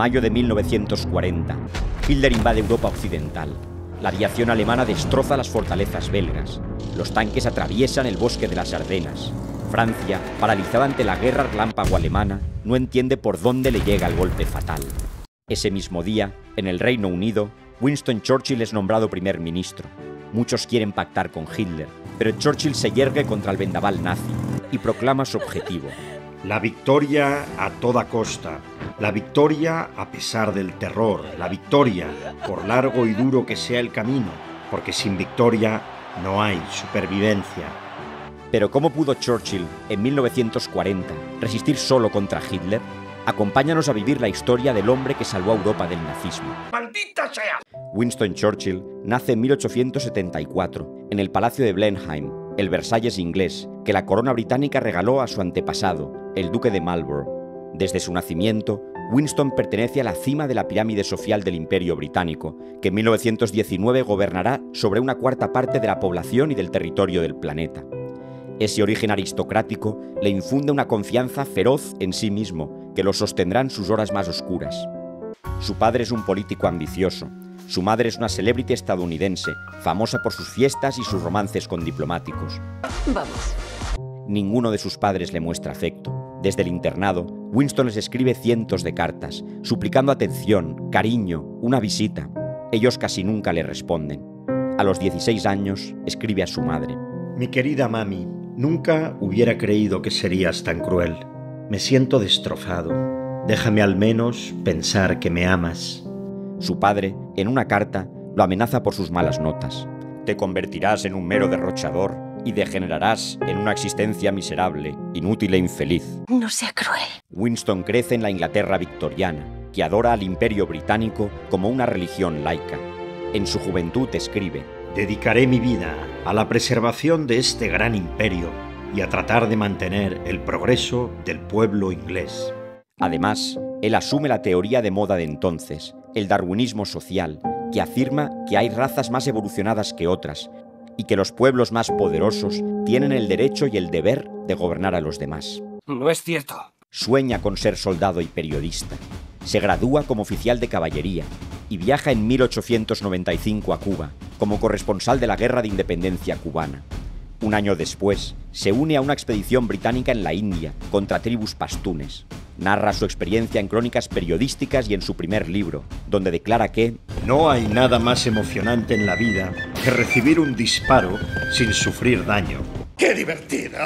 Mayo de 1940. Hitler invade Europa occidental. La aviación alemana destroza las fortalezas belgas. Los tanques atraviesan el bosque de las Ardenas. Francia, paralizada ante la guerra relámpago alemana, no entiende por dónde le llega el golpe fatal. Ese mismo día, en el Reino Unido, Winston Churchill es nombrado primer ministro. Muchos quieren pactar con Hitler, pero Churchill se yergue contra el vendaval nazi y proclama su objetivo: la victoria a toda costa, la victoria a pesar del terror, la victoria, por largo y duro que sea el camino, porque sin victoria no hay supervivencia. Pero ¿cómo pudo Churchill, en 1940, resistir solo contra Hitler? Acompáñanos a vivir la historia del hombre que salvó a Europa del nazismo. ¡Maldita sea! Winston Churchill nace en 1874, en el Palacio de Blenheim, el Versalles inglés, que la corona británica regaló a su antepasado, el duque de Marlborough. Desde su nacimiento, Winston pertenece a la cima de la pirámide social del Imperio Británico, que en 1919 gobernará sobre una cuarta parte de la población y del territorio del planeta. Ese origen aristocrático le infunde una confianza feroz en sí mismo, que lo sostendrá en sus horas más oscuras. Su padre es un político ambicioso. Su madre es una celebrity estadounidense, famosa por sus fiestas y sus romances con diplomáticos. Vamos. Ninguno de sus padres le muestra afecto. Desde el internado, Winston les escribe cientos de cartas, suplicando atención, cariño, una visita. Ellos casi nunca le responden. A los 16 años, escribe a su madre: Mi querida mami, nunca hubiera creído que serías tan cruel. Me siento destrozado. Déjame al menos pensar que me amas. Su padre, en una carta, lo amenaza por sus malas notas. Te convertirás en un mero derrochador y degenerarás en una existencia miserable, inútil e infeliz. No sea cruel. Winston crece en la Inglaterra victoriana, que adora al Imperio Británico como una religión laica. En su juventud escribe: dedicaré mi vida a la preservación de este gran imperio y a tratar de mantener el progreso del pueblo inglés. Además, él asume la teoría de moda de entonces, el darwinismo social, que afirma que hay razas más evolucionadas que otras y que los pueblos más poderosos tienen el derecho y el deber de gobernar a los demás. No es cierto. Sueña con ser soldado y periodista. Se gradúa como oficial de caballería y viaja en 1895 a Cuba como corresponsal de la Guerra de Independencia cubana. Un año después, se une a una expedición británica en la India contra tribus pastunes. Narra su experiencia en crónicas periodísticas y en su primer libro, donde declara que no hay nada más emocionante en la vida que recibir un disparo sin sufrir daño. ¡Qué divertido!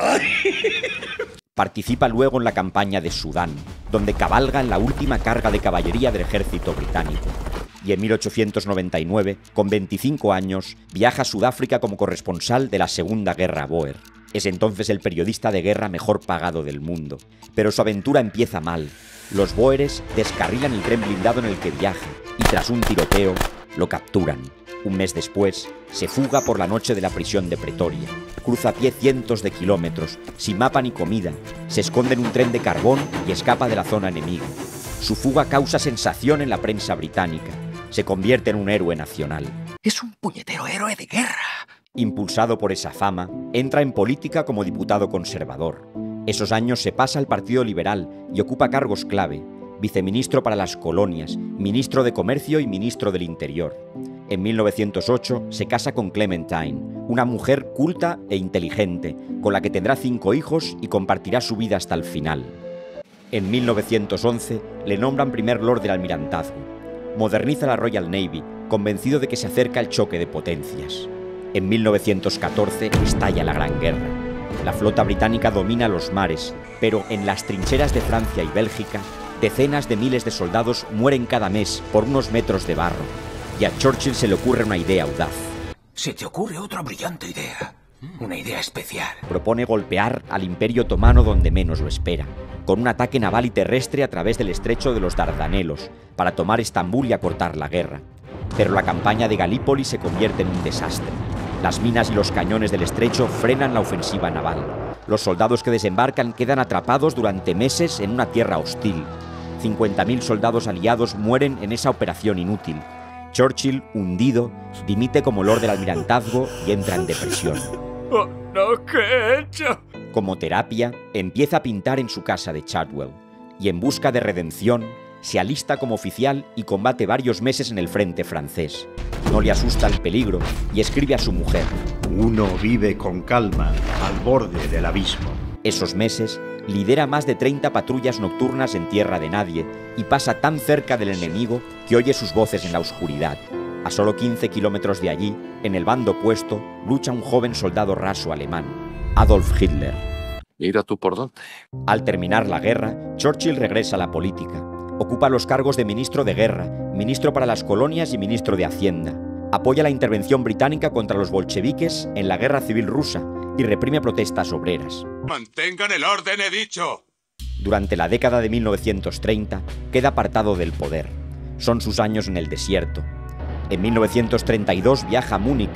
Participa luego en la campaña de Sudán, donde cabalga en la última carga de caballería del ejército británico. Y en 1899, con 25 años, viaja a Sudáfrica como corresponsal de la Segunda Guerra Boer. Es entonces el periodista de guerra mejor pagado del mundo. Pero su aventura empieza mal. Los bóeres descarrilan el tren blindado en el que viaja y tras un tiroteo, lo capturan. Un mes después, se fuga por la noche de la prisión de Pretoria. Cruza a pie cientos de kilómetros, sin mapa ni comida. Se esconde en un tren de carbón y escapa de la zona enemiga. Su fuga causa sensación en la prensa británica. Se convierte en un héroe nacional. Es un puñetero héroe de guerra. Impulsado por esa fama, entra en política como diputado conservador. Esos años se pasa al Partido Liberal y ocupa cargos clave: viceministro para las colonias, ministro de Comercio y ministro del Interior. En 1908 se casa con Clementine, una mujer culta e inteligente, con la que tendrá 5 hijos y compartirá su vida hasta el final. En 1911 le nombran primer Lord del Almirantazgo. Moderniza la Royal Navy, convencido de que se acerca el choque de potencias. En 1914 estalla la Gran Guerra. La flota británica domina los mares, pero en las trincheras de Francia y Bélgica, decenas de miles de soldados mueren cada mes por unos metros de barro. Y a Churchill se le ocurre una idea audaz. Se te ocurre otra brillante idea. Una idea especial. Propone golpear al Imperio Otomano donde menos lo espera, con un ataque naval y terrestre a través del estrecho de los Dardanelos, para tomar Estambul y acortar la guerra. Pero la campaña de Galípoli se convierte en un desastre. Las minas y los cañones del estrecho frenan la ofensiva naval. Los soldados que desembarcan quedan atrapados durante meses en una tierra hostil. 50.000 soldados aliados mueren en esa operación inútil. Churchill, hundido, dimite como Lord del Almirantazgo y entra en depresión. ¡Oh, no! ¿Qué he hecho? Como terapia, empieza a pintar en su casa de Chartwell y en busca de redención se alista como oficial y combate varios meses en el frente francés. No le asusta el peligro y escribe a su mujer: uno vive con calma al borde del abismo. Esos meses lidera más de 30 patrullas nocturnas en tierra de nadie y pasa tan cerca del enemigo que oye sus voces en la oscuridad. A solo 15 kilómetros de allí, en el bando opuesto, lucha un joven soldado raso alemán, Adolf Hitler. Mira tú por dónde. Al terminar la guerra, Churchill regresa a la política. Ocupa los cargos de ministro de guerra, ministro para las colonias y ministro de Hacienda. Apoya la intervención británica contra los bolcheviques en la guerra civil rusa y reprime protestas obreras. ¡Mantengan el orden, he dicho! Durante la década de 1930 queda apartado del poder. Son sus años en el desierto. En 1932 viaja a Múnich.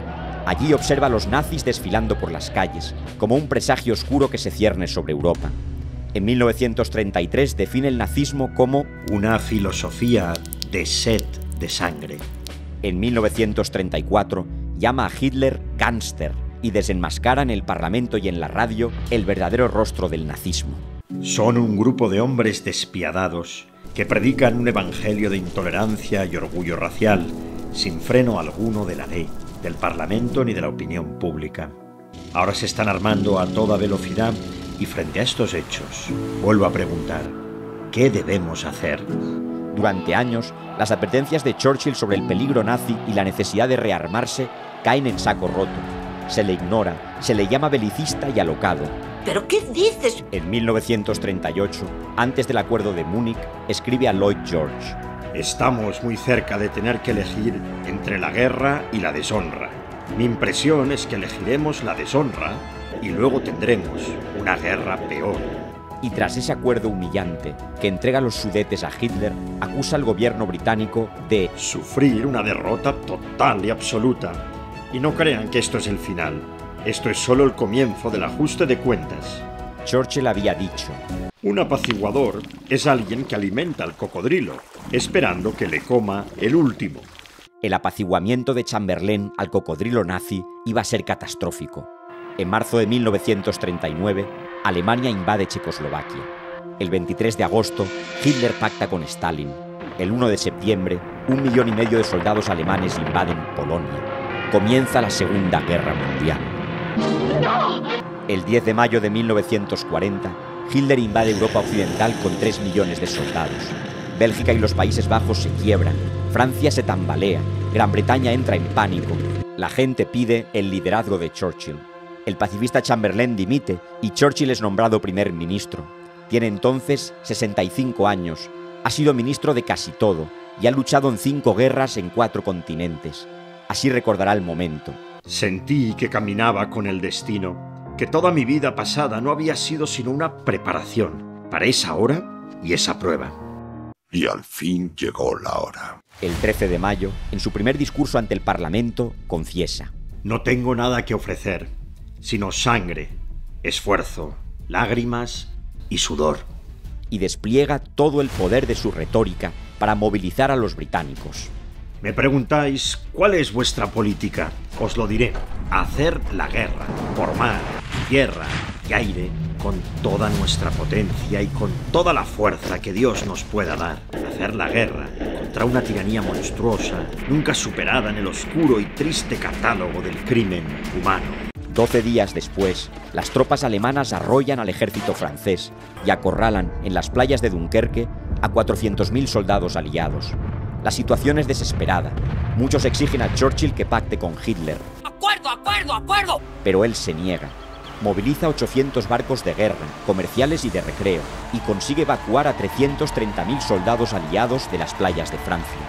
Allí observa a los nazis desfilando por las calles, como un presagio oscuro que se cierne sobre Europa. En 1933 define el nazismo como una filosofía de sed de sangre. En 1934 llama a Hitler gánster y desenmascara en el Parlamento y en la radio el verdadero rostro del nazismo. Son un grupo de hombres despiadados que predican un evangelio de intolerancia y orgullo racial, sin freno alguno de la ley, del Parlamento ni de la opinión pública. Ahora se están armando a toda velocidad y frente a estos hechos, vuelvo a preguntar, ¿qué debemos hacer? Durante años, las advertencias de Churchill sobre el peligro nazi y la necesidad de rearmarse caen en saco roto. Se le ignora, se le llama belicista y alocado. ¿Pero qué dices? En 1938, antes del acuerdo de Múnich, escribe a Lloyd George: estamos muy cerca de tener que elegir entre la guerra y la deshonra. Mi impresión es que elegiremos la deshonra y luego tendremos una guerra peor. Y tras ese acuerdo humillante que entrega los Sudetes a Hitler, acusa al gobierno británico de sufrir una derrota total y absoluta. Y no crean que esto es el final. Esto es solo el comienzo del ajuste de cuentas. Churchill había dicho: un apaciguador es alguien que alimenta al cocodrilo, esperando que le coma el último. El apaciguamiento de Chamberlain al cocodrilo nazi iba a ser catastrófico. En marzo de 1939, Alemania invade Checoslovaquia. El 23 de agosto, Hitler pacta con Stalin. El 1 de septiembre, 1,5 millones de soldados alemanes invaden Polonia. Comienza la Segunda Guerra Mundial. El 10 de mayo de 1940, Hitler invade Europa Occidental con 3 millones de soldados. Bélgica y los Países Bajos se quiebran. Francia se tambalea. Gran Bretaña entra en pánico. La gente pide el liderazgo de Churchill. El pacifista Chamberlain dimite y Churchill es nombrado primer ministro. Tiene entonces 65 años. Ha sido ministro de casi todo y ha luchado en 5 guerras en 4 continentes. Así recordará el momento. Sentí que caminaba con el destino, que toda mi vida pasada no había sido sino una preparación para esa hora y esa prueba. Y al fin llegó la hora. El 13 de mayo, en su primer discurso ante el Parlamento, confiesa: no tengo nada que ofrecer, sino sangre, esfuerzo, lágrimas y sudor. Y despliega todo el poder de su retórica para movilizar a los británicos. Me preguntáis, ¿cuál es vuestra política? Os lo diré. Hacer la guerra, por mar, tierra y aire, con toda nuestra potencia y con toda la fuerza que Dios nos pueda dar. Hacer la guerra contra una tiranía monstruosa, nunca superada en el oscuro y triste catálogo del crimen humano. 12 días después, las tropas alemanas arrollan al ejército francés y acorralan en las playas de Dunkerque a 400.000 soldados aliados. La situación es desesperada. Muchos exigen a Churchill que pacte con Hitler. ¡Acuerdo, acuerdo, acuerdo! Pero él se niega. Moviliza 800 barcos de guerra, comerciales y de recreo, y consigue evacuar a 330.000 soldados aliados de las playas de Francia.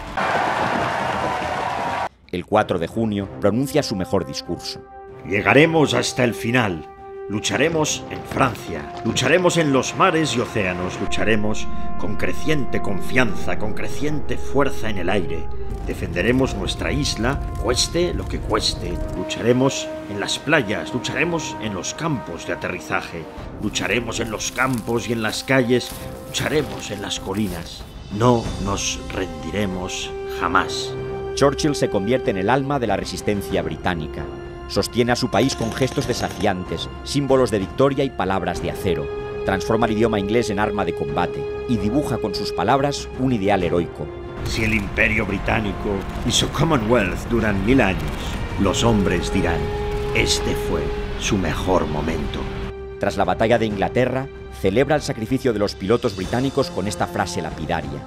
El 4 de junio pronuncia su mejor discurso. Llegaremos hasta el final. Lucharemos en Francia, lucharemos en los mares y océanos, lucharemos con creciente confianza, con creciente fuerza en el aire. Defenderemos nuestra isla, cueste lo que cueste. Lucharemos en las playas, lucharemos en los campos de aterrizaje, lucharemos en los campos y en las calles, lucharemos en las colinas. No nos rendiremos jamás. Churchill se convierte en el alma de la resistencia británica. Sostiene a su país con gestos desafiantes, símbolos de victoria y palabras de acero. transforma el idioma inglés en arma de combate y dibuja con sus palabras un ideal heroico. Si el Imperio Británico y su Commonwealth duran 1000 años, los hombres dirán, este fue su mejor momento. Tras la batalla de Inglaterra, celebra el sacrificio de los pilotos británicos con esta frase lapidaria: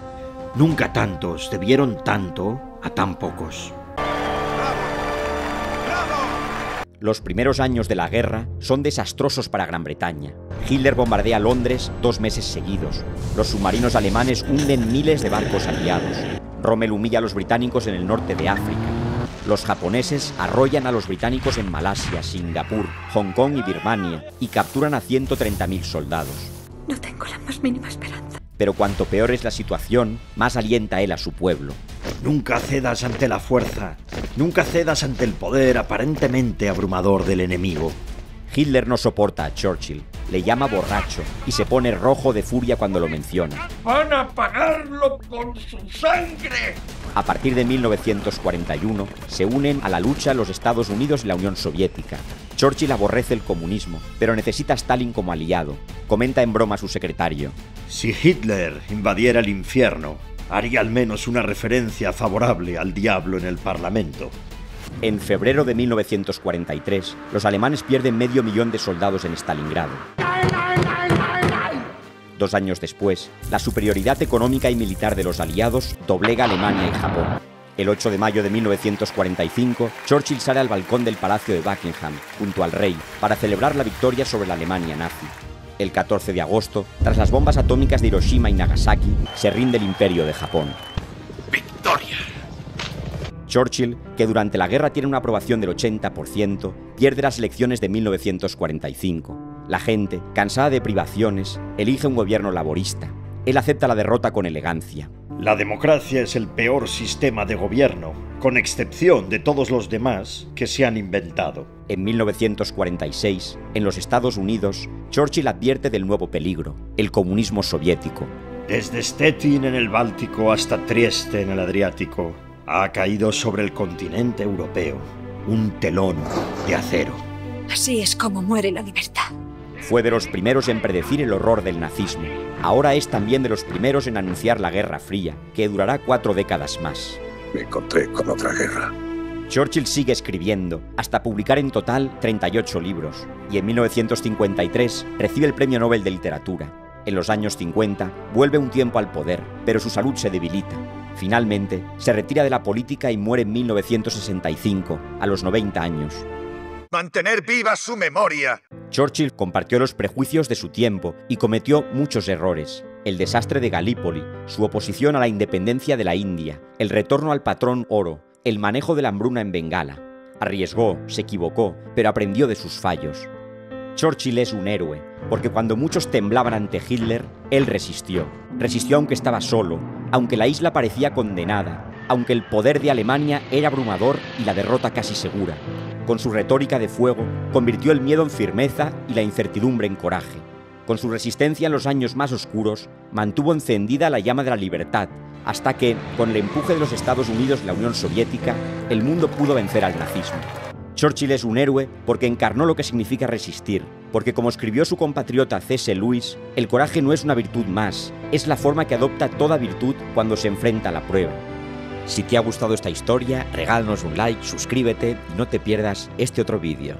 Nunca tantos debieron tanto a tan pocos. Los primeros años de la guerra son desastrosos para Gran Bretaña. Hitler bombardea Londres 2 meses seguidos. Los submarinos alemanes hunden miles de barcos aliados. Rommel humilla a los británicos en el norte de África. Los japoneses arrollan a los británicos en Malasia, Singapur, Hong Kong y Birmania y capturan a 130.000 soldados. No tengo la más mínima esperanza. Pero cuanto peor es la situación, más alienta él a su pueblo. Nunca cedas ante la fuerza, nunca cedas ante el poder aparentemente abrumador del enemigo. Hitler no soporta a Churchill, le llama borracho y se pone rojo de furia cuando lo menciona. ¡Van a pagarlo con su sangre! A partir de 1941 se unen a la lucha los Estados Unidos y la Unión Soviética. Churchill aborrece el comunismo, pero necesita a Stalin como aliado. Comenta en broma a su secretario: Si Hitler invadiera el infierno, haría al menos una referencia favorable al diablo en el Parlamento. En febrero de 1943, los alemanes pierden 500.000 de soldados en Stalingrado. 2 años después, la superioridad económica y militar de los aliados doblega a Alemania y Japón. El 8 de mayo de 1945, Churchill sale al balcón del Palacio de Buckingham, junto al rey, para celebrar la victoria sobre la Alemania nazi. El 14 de agosto, tras las bombas atómicas de Hiroshima y Nagasaki, se rinde el Imperio de Japón. ¡Victoria! Churchill, que durante la guerra tiene una aprobación del 80%, pierde las elecciones de 1945. La gente, cansada de privaciones, elige un gobierno laborista. Él acepta la derrota con elegancia. La democracia es el peor sistema de gobierno, con excepción de todos los demás que se han inventado. En 1946, en los Estados Unidos, Churchill advierte del nuevo peligro, el comunismo soviético. Desde Stettin en el Báltico hasta Trieste en el Adriático, ha caído sobre el continente europeo un telón de acero. Así es como muere la libertad. Fue de los primeros en predecir el horror del nazismo. Ahora es también de los primeros en anunciar la Guerra Fría, que durará 4 décadas más. Me encontré con otra guerra. Churchill sigue escribiendo, hasta publicar en total 38 libros, y en 1953 recibe el Premio Nobel de Literatura. En los años 50 vuelve un tiempo al poder, pero su salud se debilita. Finalmente, se retira de la política y muere en 1965, a los 90 años. ¡Mantener viva su memoria! Churchill compartió los prejuicios de su tiempo y cometió muchos errores. El desastre de Galípoli, su oposición a la independencia de la India, el retorno al patrón oro, el manejo de la hambruna en Bengala. Arriesgó, se equivocó, pero aprendió de sus fallos. Churchill es un héroe, porque cuando muchos temblaban ante Hitler, él resistió. Resistió aunque estaba solo, aunque la isla parecía condenada, aunque el poder de Alemania era abrumador y la derrota casi segura. Con su retórica de fuego, convirtió el miedo en firmeza y la incertidumbre en coraje. Con su resistencia en los años más oscuros, mantuvo encendida la llama de la libertad, hasta que, con el empuje de los Estados Unidos y la Unión Soviética, el mundo pudo vencer al nazismo. Churchill es un héroe porque encarnó lo que significa resistir, porque como escribió su compatriota C.S. Lewis, el coraje no es una virtud más, es la forma que adopta toda virtud cuando se enfrenta a la prueba. Si te ha gustado esta historia, regálanos un like, suscríbete y no te pierdas este otro vídeo.